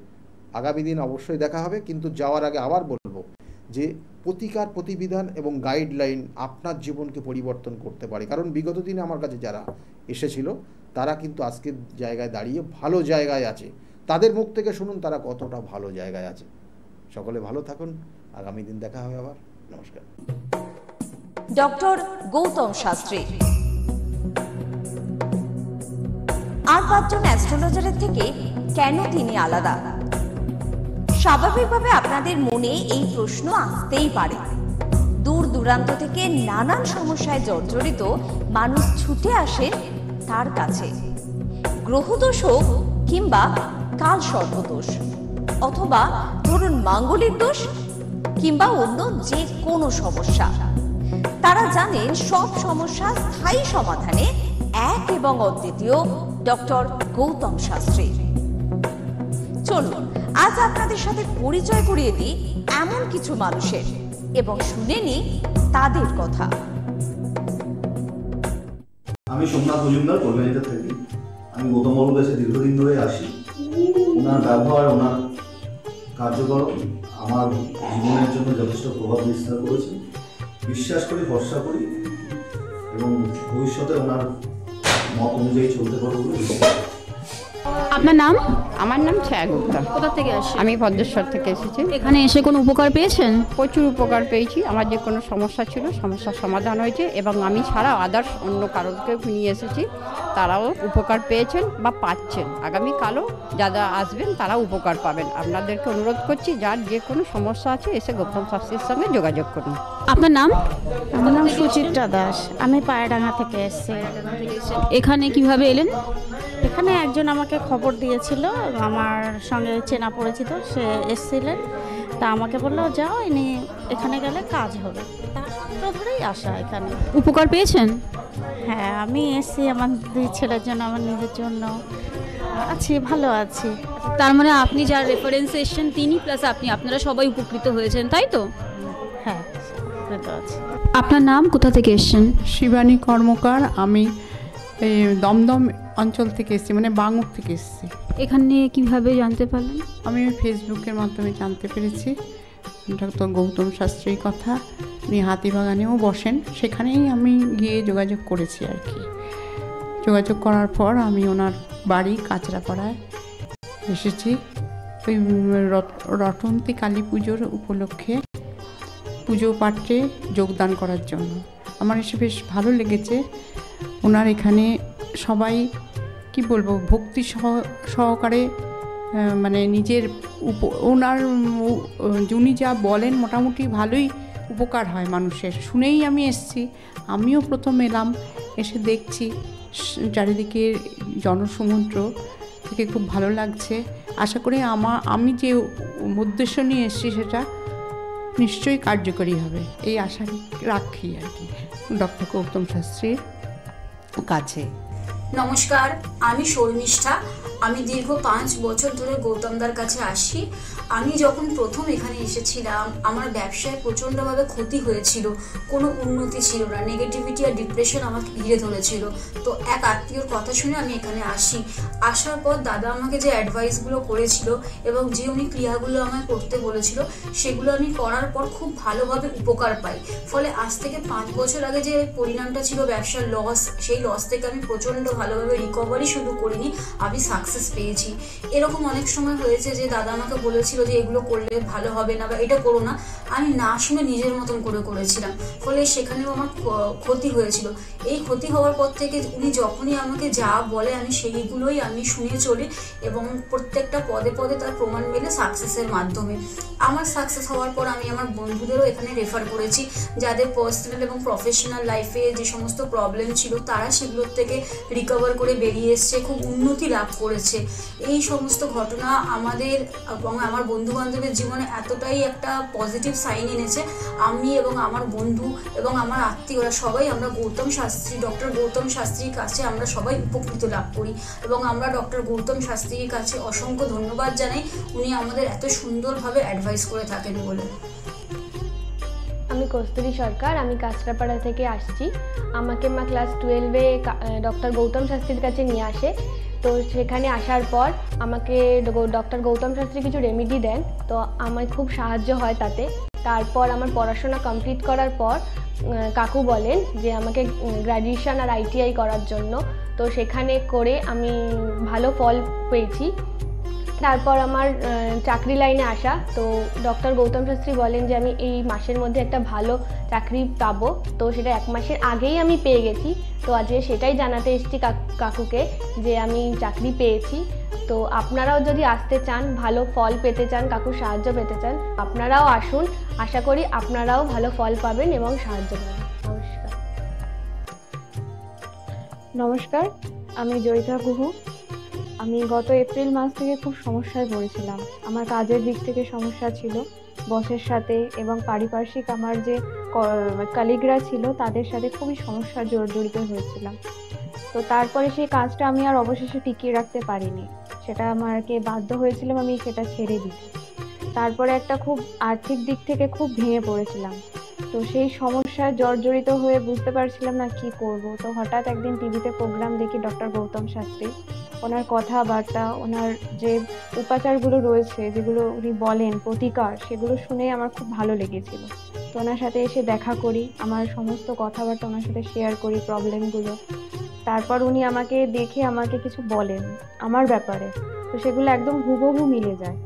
আগামী দিন অবশ্যই দেখা হবে, কিন্তু যাওয়ার আগে আবার বলবো যে প্রতিকার প্রতিবিধান এবং গাইডলাইন আপনার জীবনকে পরিবর্তন করতে পারে। কারণ বিগত দিনে আমার কাছে যারা এসেছিল তারা কিন্তু আজকের জায়গায় দাঁড়িয়ে ভালো জায়গায় আছে। তাদের মুখ থেকে শুনুন তারা কতটা ভালো জায়গায় আছে। সকলে ভালো থাকুন, আগামী দিন দেখা হবে আবার। নমস্কার। ডক্টর গৌতম শাস্ত্রী আর 5জন অ্যাস্ট্রোলজারের থেকে কেন তিনি আলাদা? স্বাভাবিকভাবে আপনাদের মনে এই প্রশ্ন আসতেই পারে। দূর দূরান্ত থেকে নানান সমস্যায় জর্জরিত মানুষ ছুটে আসে তার কাছে। গ্রহদোষ হোক কিংবা কাল সর্পদোষ, অথবা ধরুন মাঙ্গলিক দোষ কিংবা অন্য যে কোনো সমস্যা, তারা জানেন সব সমস্যার স্থায়ী সমাধানে এক এবং অদ্বিতীয় ডক্টর গৌতম শাস্ত্রী। চলুন আজ আপনাদের সাথে পরিচয় করিয়ে দিই এমন কিছু মানুষের এবং শুনে নিই তাদের কথা। আমি সোমনাথ মজুমদার, কল্যাণীতে থাকি। আমি গৌতম বাবুর কাছে দীর্ঘদিন ধরে আসি। ওনার ব্যবহার, ওনার কার্যকরণ আমার জীবনের জন্য যথেষ্ট প্রভাব বিস্তার করেছে। বিশ্বাস করি, ভরসা করি এবং ভবিষ্যতে ওনার মত অনুযায়ী চলতে পারবো বলে বিশ্বাস করি। আপনার নাম? আমার নাম ছায়া গুপ্তা। কোথা থেকে আসেন? আমি ভদ্রেশ্বর থেকে এসেছি। এখানে এসে কোনো উপকার পেয়েছেন? প্রচুর উপকার পেয়েছি। আমার যে কোনো সমস্যা ছিল, সমস্যার সমাধান হয়েছে এবং আমি ছাড়া আদার্স অন্য কারোকে নিয়ে এসেছি, তারাও উপকার পেয়েছেন বা পাচ্ছেন। আগামীকালও যারা আসবেন তারাও উপকার পাবেন। আপনাদেরকে অনুরোধ করছি, যার যে কোনো সমস্যা আছে এসে গৌতম শাস্ত্রীর সঙ্গে যোগাযোগ করুন। আপনার নাম? আমার নাম সুচিত্রা দাস। আমি পায়রাডাঙ্গা থেকে এসেছি। এখানে কিভাবে এলেন? এখানে একজন আমাকে খবর দিয়েছিল, আমার সঙ্গে চেনা পরিচিত, সে এসেছিলেন। তা আমাকে বললো যাও, ইনি এখানে গেলে কাজ হবে। তার সূত্র ধরেই আসা এখানে। উপকার পেয়েছেন? হ্যাঁ, আমি এসেছি আমার দুই ছেলের জন্য, আমার নিজের জন্য। আছি, ভালো আছি। তার মানে আপনি যার রেফারেন্সে এসেছেন তিনি প্লাস আপনি, আপনারা সবাই উপকৃত হয়েছেন, তাই তো? হ্যাঁ, উপকৃত আছি। আপনার নাম, কোথা থেকে এসেছেন? শিবানী কর্মকার। আমি এই দমদম অঞ্চল থেকে এসেছি, মানে বাঙুর থেকে এসেছি। এখানে কিভাবে জানতে পারলেন? আমি ফেসবুকের মাধ্যমে জানতে পেরেছি ডক্টর গৌতম শাস্ত্রীর কথা। উনি হাতিবাগানেও বসেন, সেখানেই আমি গিয়ে যোগাযোগ করেছি আর কি। যোগাযোগ করার পর আমি ওনার বাড়ি কাঁচরাপাড়ায় এসেছি ওই রটন্তী কালী পুজোর উপলক্ষে পুজো পাঠে যোগদান করার জন্য। আমার এসে বেশ ভালো লেগেছে। ওনার এখানে সবাই কি বলবো, ভক্তি সহকারে মানে নিজের ওনার উনি যা বলেন মোটামুটি ভালোই উপকার হয় মানুষের। শুনেই আমি এসেছি। আমিও প্রথম এলাম, এসে দেখছি চারিদিকে জনসমুদ্র, থেকে খুব ভালো লাগছে। আশা করি আমি যে উদ্দেশ্য নিয়ে এসেছি সেটা নিশ্চয়ই কার্যকরী হবে, এই আশা রাখি আর কি ডক্টর গৌতম শাস্ত্রীর কাছে। নমস্কার, আমি শর্মিষ্ঠা। আমি দীর্ঘ 5 বছর ধরে গৌতমদার কাছে আসি। আমি যখন প্রথম এখানে এসেছিলাম, আমার ব্যবসায় প্রচণ্ডভাবে ক্ষতি হয়েছিল, কোনো উন্নতি ছিল না, নেগেটিভিটি আর ডিপ্রেশন আমাকে ঘিরে ধরেছিল। তো এক আত্মীয়র কথা শুনে আমি এখানে আসি। আসার পর দাদা আমাকে যে অ্যাডভাইসগুলো করেছিল এবং যে উনি ক্রিয়াগুলো আমায় করতে বলেছিল, সেগুলো আমি করার পর খুব ভালোভাবে উপকার পাই। ফলে আজ থেকে 5 বছর আগে যে পরিণামটা ছিল ব্যবসার লস, সেই লস থেকে আমি প্রচণ্ড ভালোভাবে রিকভারি শুধু করিনি, আমি সাকসেস পেয়েছি। এরকম অনেক সময় হয়েছে যে দাদা আমাকে বলেছিল যে এগুলো করলে ভালো হবে না বা এটা করো না, আমি না শুনে নিজের মতন করে করেছিলাম। ফলে সেখানেও আমার ক্ষতি হয়েছিল। এই ক্ষতি হওয়ার পর থেকে উনি যখনই আমাকে যা বলে আমি সেইগুলোই আমি শুনে চলি এবং প্রত্যেকটা পদে পদে তার প্রমাণ মেলে সাকসেসের মাধ্যমে। আমার সাকসেস হওয়ার পর আমি আমার বন্ধুদেরও এখানে রেফার করেছি, যাদের পার্সোনাল এবং প্রফেশনাল লাইফে যে সমস্ত প্রবলেম ছিল তারা সেগুলোর থেকে রিকভার করে বেরিয়ে এসছে, খুব উন্নতি লাভ করেছে। এই সমস্ত ঘটনা আমাদের এবং আমার বন্ধু বান্ধবের জীবনে এতটাই একটা পজিটিভ সাইন এনেছে, আমি এবং আমার বন্ধু এবং আমার আত্মীয়রা সবাই আমরা ডক্টর গৌতম শাস্ত্রীর কাছে আমরা সবাই উপকৃত লাভ করি এবং আমরা ডক্টর গৌতম শাস্ত্রীর কাছে অসংখ্য ধন্যবাদ জানাই, উনি আমাদের এত সুন্দরভাবে অ্যাডভাইস করে থাকেন বলে। আমি কস্তুরী সরকার, আমি কাঁচরাপাড়া থেকে আসছি। আমাকে মা ক্লাস 12-এ ডক্টর গৌতম শাস্ত্রীর কাছে নিয়ে আসে। তো সেখানে আসার পর আমাকে ডক্টর গৌতম শাস্ত্রী কিছু রেমেডি দেন, তো আমার খুব সাহায্য হয় তাতে। তারপর আমার পড়াশোনা কমপ্লিট করার পর কাকু বলেন যে আমাকে গ্র্যাজুয়েশন আর ITI করার জন্য। তো সেখানে করে আমি ভালো ফল পেয়েছি। তারপর আমার চাকরি লাইনে আসা, তো ডক্টর গৌতম শাস্ত্রী বলেন যে আমি এই মাসের মধ্যে একটা ভালো চাকরি পাবো। তো সেটা 1 মাসের আগেই আমি পেয়ে গেছি। তো আজকে সেটাই জানাতে এসেছি কাকুকে যে আমি চাকরি পেয়েছি। তো আপনারাও যদি আসতে চান, ভালো ফল পেতে চান, কাকুর সাহায্য পেতে চান, আপনারাও আসুন। আশা করি আপনারাও ভালো ফল পাবেন এবং সাহায্য পাবেন। নমস্কার, আমি জয়িতা গুহু। আমি গত এপ্রিল মাস থেকে খুব সমস্যায় পড়েছিলাম। আমার কাজের দিক থেকে সমস্যা ছিল, বসের সাথে এবং পারিপার্শ্বিক আমার যে কলিগরা ছিল তাদের সাথে খুবই সমস্যা জড়িত হয়েছিলাম। তো তারপরে সেই কাজটা আমি আর অবশেষে টিকিয়ে রাখতে পারিনি, সেটা আমাকে বাধ্য হয়েছিলাম আমি সেটা ছেড়ে দিতে। তারপরে একটা খুব আর্থিক দিক থেকে খুব ভেঙে পড়েছিলাম। তো সেই সমস্যায় জর্জরিত হয়ে বুঝতে পারছিলাম না কি করব। তো হঠাৎ একদিন টিভিতে প্রোগ্রাম দেখি ডক্টর গৌতম শাস্ত্রী, ওনার কথাবার্তা, ওনার যে উপাচারগুলো রয়েছে যেগুলো উনি বলেন প্রতিকার, সেগুলো শুনে আমার খুব ভালো লেগেছিল। তো ওনার সাথে এসে দেখা করি, আমার সমস্ত কথাবার্তা ওনার সাথে শেয়ার করি, প্রবলেমগুলো। তারপর উনি আমাকে দেখে আমাকে কিছু বলেন আমার ব্যাপারে, তো সেগুলো একদম হুবহু মিলে যায়।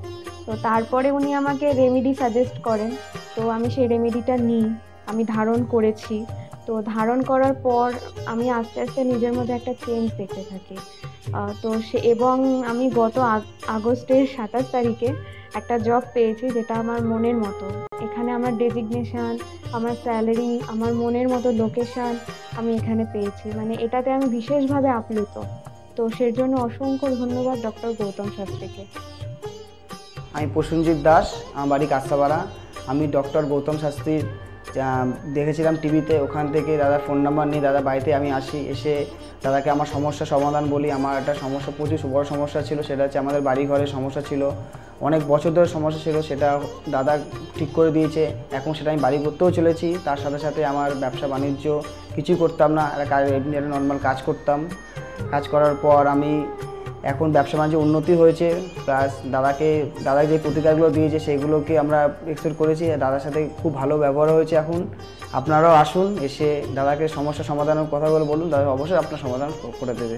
তো তারপরে উনি আমাকে রেমেডি সাজেস্ট করেন, তো আমি সেই রেমেডিটা নিই, আমি ধারণ করেছি। তো ধারণ করার পর আমি আস্তে আস্তে নিজের মধ্যে একটা চেঞ্জ দেখতে থাকি। তো এবং আমি গত আগস্টের 27 তারিখে একটা জব পেয়েছি যেটা আমার মনের মতো। এখানে আমার ডেজিগনেশন, আমার স্যালারি, আমার মনের মতো লোকেশন আমি এখানে পেয়েছি, মানে এটাতে আমি বিশেষভাবে আপ্লুত। তো সেই জন্য অসংখ্য ধন্যবাদ ডক্টর গৌতম শাস্ত্রীকে। আমি প্রসেনজিৎ দাস, আমার বাড়ি কাঁচরাপাড়া। আমি ডক্টর গৌতম শাস্ত্রীর দেখেছিলাম টিভিতে, ওখান থেকে দাদার ফোন নাম্বার নিয়ে দাদা বাড়িতে আমি আসি, এসে দাদাকে আমার সমস্যার সমাধান বলি। আমার একটা সমস্যা, প্রচুর বড় সমস্যা ছিল, সেটা হচ্ছে আমাদের বাড়ি ঘরের সমস্যা ছিল, অনেক বছর ধরে সমস্যা ছিল, সেটা দাদা ঠিক করে দিয়েছে। এখন সেটা আমি বাড়ি করতেও চলেছি। তার সাথে সাথে আমার ব্যবসা বাণিজ্য কিছুই করতাম না, একটা নর্মাল কাজ করতাম। কাজ করার পর আমি এখন ব্যবসা বাণিজ্য উন্নতি হয়েছে, প্লাস দাদা যে প্রতিকারগুলো দিয়েছে সেগুলোকে আমরা এক্সেপ্ট করেছি। দাদার সাথে খুব ভালো ব্যবহার হয়েছে। এখন আপনারাও আসুন, এসে দাদাকে সমস্যা সমাধানের কথাগুলো বলুন, দাদা অবশ্যই আপনার সমাধান করে দেবে।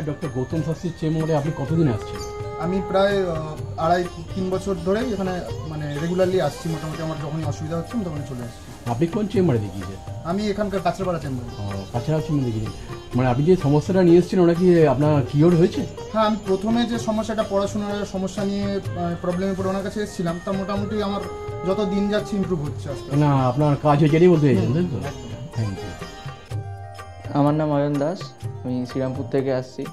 ডক্টর গৌতম শাস্ত্রীর চেম্বারে আপনি কতদিন আসছেন? আমি প্রায় 2.5-3 বছর ধরে এখানে মানে রেগুলারলি আসছি। মোটামুটি আমার যখনই অসুবিধা হচ্ছে আমি তখন চলে আসছি। আপনি কোন চেম্বারে দেখিয়েছেন? আমি এখানকার কাঁচরাপাড়া চেম্বারে। কাঁচরাপাড়া চেম্বারে দেখিয়েছেন, মানে আপনি যে সমস্যাটা নিয়ে এসেছেন ওটা কি আপনার কিওর হয়েছে? হ্যাঁ, আমি প্রথমে যে সমস্যাটা, পড়াশোনার সমস্যা নিয়ে প্রবলেমে পড়ে ওনার কাছে এসেছিলাম, তা মোটামুটি আমার যত দিন যাচ্ছে ইমপ্রুভ হচ্ছে আস্তে আস্তে। না, আপনার কাজ হয়েছে এটাই বলতে চাইছেন, তাই তো? Thank you. আমার নাম অয়ন দাস, আমি শ্রীরামপুর থেকে আসছি।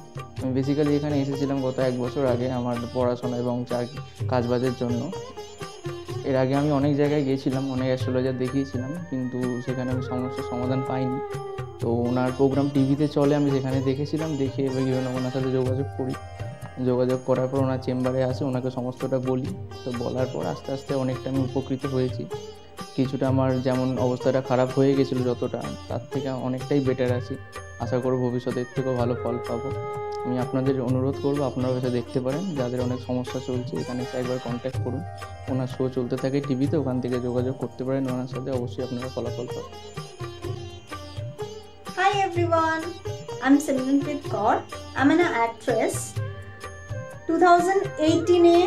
আমি বেসিক্যালি এখানে এসেছিলাম গত 1 বছর আগে আমার পড়াশোনা এবং কাজবাজের জন্য। এর আগে আমি অনেক জায়গায় গিয়েছিলাম, অনেক অ্যাস্ট্রোলজার দেখিয়েছিলাম, কিন্তু সেখানে আমি সমস্যার সমাধান পাইনি। তো ওনার প্রোগ্রাম টিভিতে চলে, আমি সেখানে দেখেছিলাম, দেখে এবার ওনার সাথে যোগাযোগ করি। যোগাযোগ করার পর ওনার চেম্বারে আসে, ওনাকে সমস্তটা বলি। তো বলার পর আস্তে আস্তে অনেকটা আমি উপকৃত হয়েছি। কিছুটা আমার যেমন অবস্থাটা খারাপ হয়ে গেছিলো যতটা, তার থেকে অনেকটাই বেটার আছি। আশা করব ভবিষ্যতে এর থেকেও ভালো ফল পাবো। আমি আপনাদের অনুরোধ করবো আপনারাও এসে দেখতে পারেন, যাদের অনেক সমস্যা চলছে এখানে এসে একবার কন্ট্যাক্ট করুন। ওনার শো চলতে থাকে টিভিতে, ওখান থেকে যোগাযোগ করতে পারেন ওনার সাথে, অবশ্যই আপনারা ফলাফল পাবেন। Hi everyone, I'm Simranpreet Kaur. I'm an actress. 2018-এ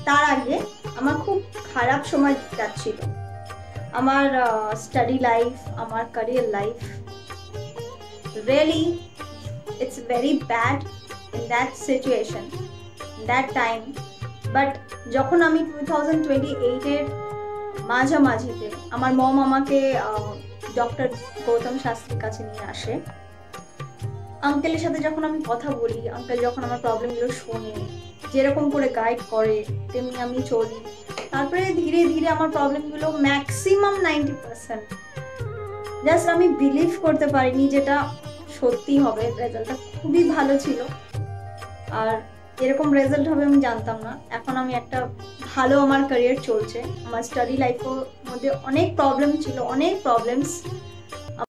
তার আগে আমার খুব খারাপ সময় যাচ্ছিল। আমার স্টাডি লাইফ, আমার career life, really it's very bad in that situation, that time. But যখন আমি 2028-এর মাঝামাঝিতে আমার মম আমাকে ডক্টর গৌতম শাস্ত্রীর কাছে নিয়ে আসে। আঙ্কেলের সাথে যখন আমি কথা বলি, আঙ্কেল যখন আমার প্রবলেমগুলো শোনে, যেরকম করে গাইড করে তেমনি আমি চলি। তারপরে ধীরে ধীরে আমার প্রবলেমগুলো ম্যাক্সিমাম 90%, জাস্ট আমি বিলিভ করতে পারিনি যেটা সত্যি হবে। রেজাল্টটা খুবই ভালো ছিল, আর এরকম রেজাল্ট হবে আমি জানতাম না। এখন আমি একটা ভালো আমার ক্যারিয়ার চলছে। আমার স্টাডি লাইফের মধ্যে অনেক প্রবলেম ছিল, অনেক প্রবলেমস।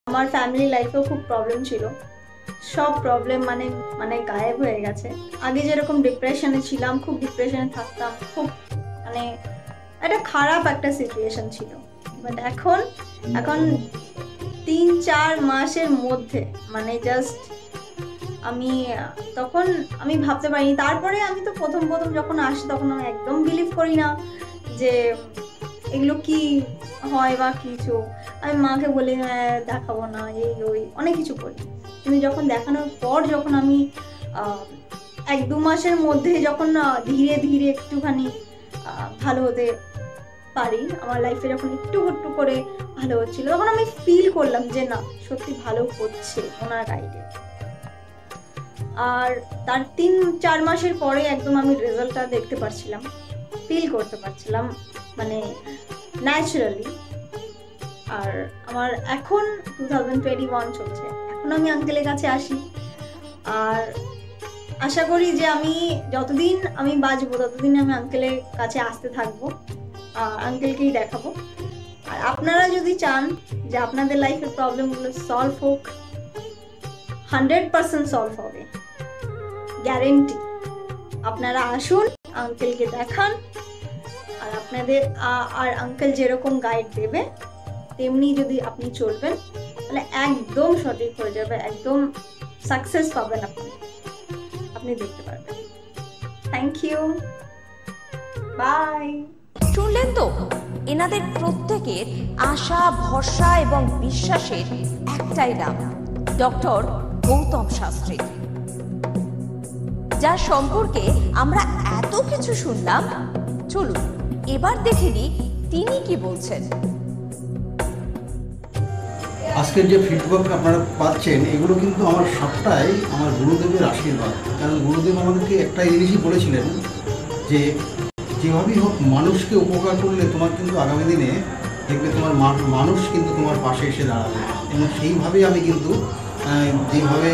আমার ফ্যামিলি লাইফেও খুব প্রবলেম ছিল, সব প্রবলেম মানে গায়েব হয়ে গেছে। আগে যেরকম ডিপ্রেশনে ছিলাম, খুব ডিপ্রেশনে থাকতাম, খুব মানে একটা খারাপ একটা সিচুয়েশন ছিল। বাট এখন 3-4 মাসের মধ্যে মানে জাস্ট তখন আমি ভাবতে পারিনি। তারপরে আমি তো প্রথম যখন আসি তখন আমি একদম বিলিভ করি না যে এগুলো কি হয় বা কিছু। আমি মাকে বলি দেখাবো না, এই ওই অনেক কিছু করি। কিন্তু যখন দেখানোর পর যখন আমি 1-2 মাসের মধ্যে যখন ধীরে ধীরে একটুখানি ভালো হতে পারি, আমার লাইফে যখন একটু করে ভালো হচ্ছিল, তখন আমি ফিল করলাম যে না, সত্যি ভালো হচ্ছে ওনার গাইডে। আর তার 3-4 মাসের পরে একদম আমি রেজাল্টটা দেখতে পারছিলাম, ফিল করতে পারছিলাম, মানে ন্যাচারালি। আর আমার এখন 2021 চলছে, এখন আমি আঙ্কেলের কাছে আসি আর আশা করি যে আমি যতদিন আমি বাঁচবো ততদিন আমি আঙ্কেলের কাছে আসতে থাকবো, আঙ্কেলকেই দেখাবো। আর আপনারা যদি চান যে আপনাদের লাইফের প্রবলেমগুলো সলভ হোক, 100% সলভ হবে, গ্যারেন্টি। আপনারা আসুন, আঙ্কেলকে দেখান, আর আপনাদের আর আঙ্কেল যেরকম গাইড দেবে তেমনি যদি আপনি চলবেন তাহলে একদম সঠিক হয়ে যাবে, একদম সাকসেস পাবেন আপনি দেখতে পারবেন। Thank you, bye. শুনলেন তো, এনাদের প্রত্যেকের আশা, ভরসা এবং বিশ্বাসের একটাই নাম, ডক্টর গৌতম শাস্ত্রী, যার সম্পর্কে আমরা এত কিছু শুনলাম। চলুন এবার দেখে নিই তিনি কি বলছেন। আজকের যে ফিডব্যাক আপনারা পাচ্ছেন এগুলো কিন্তু আমার সবটাই আমার গুরুদেবের আশীর্বাদ। কারণ গুরুদেব আমাদেরকে একটা জিনিসই বলেছিলেন যে যেভাবেই হোক মানুষকে উপকার করলে তোমার কিন্তু আগামী দিনে দেখবে তোমার মানুষ কিন্তু তোমার পাশে এসে দাঁড়াবে। এবং সেইভাবেই আমি কিন্তু যেভাবে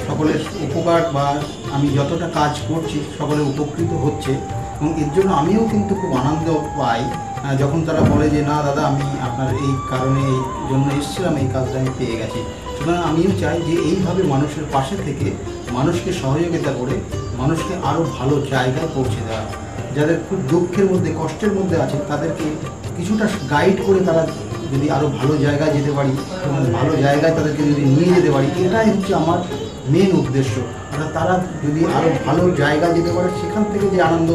সকলের উপকার বা আমি যতটা কাজ করছি সকলে উপকৃত হচ্ছে, এবং এর জন্য আমিও কিন্তু খুব আনন্দ পাই যখন তারা বলে যে না দাদা আমি আপনার এই কারণে এই জন্য এসেছিলাম, এই কাজটা আমি পেয়ে গেছি। সুতরাং আমিও চাই যে এইভাবে মানুষের পাশে থেকে মানুষকে সহযোগিতা করে মানুষকে আরও ভালো জায়গায় পৌঁছে দেওয়া। যাদের খুব দুঃখের মধ্যে কষ্টের মধ্যে আছে তাদেরকে কিছুটা গাইড করে তারা যদি আরও ভালো জায়গায় যেতে পারি এবং ভালো জায়গায় তাদেরকে যদি নিয়ে যেতে পারি, এটাই হচ্ছে আমার মেন উদ্দেশ্য। অর্থাৎ তারা যদি আরও ভালো জায়গায় যেতে পারে সেখান থেকে যে আনন্দ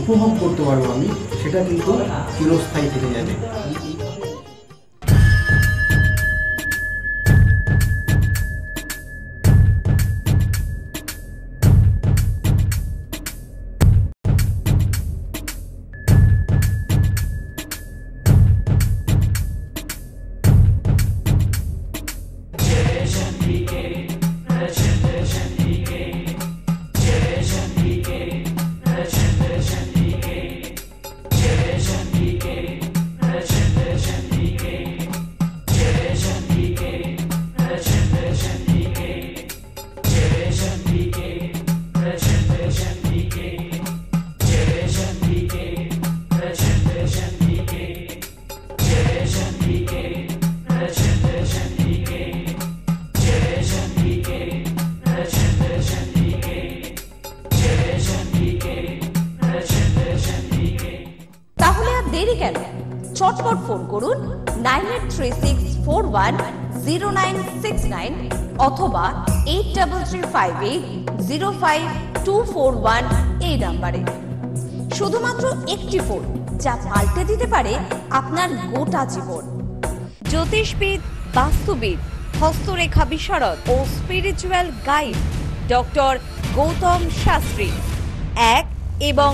উপভোগ করতে পারবো আমি, সেটা কিন্তু চিরস্থায়ী থেকে যাবে। চটপট ফোন করুন 9836410969 অথবা 8335805241 এই নাম্বারে। শুধুমাত্র একটি ফোন যা পাল্টে দিতে পারে আপনার গোটা জীবন। জ্যোতিষবিদ, বাস্তুবিদ, হস্তরেখা বিশারদ ও spiritual guide doctor Gautam Shastri 1 এবং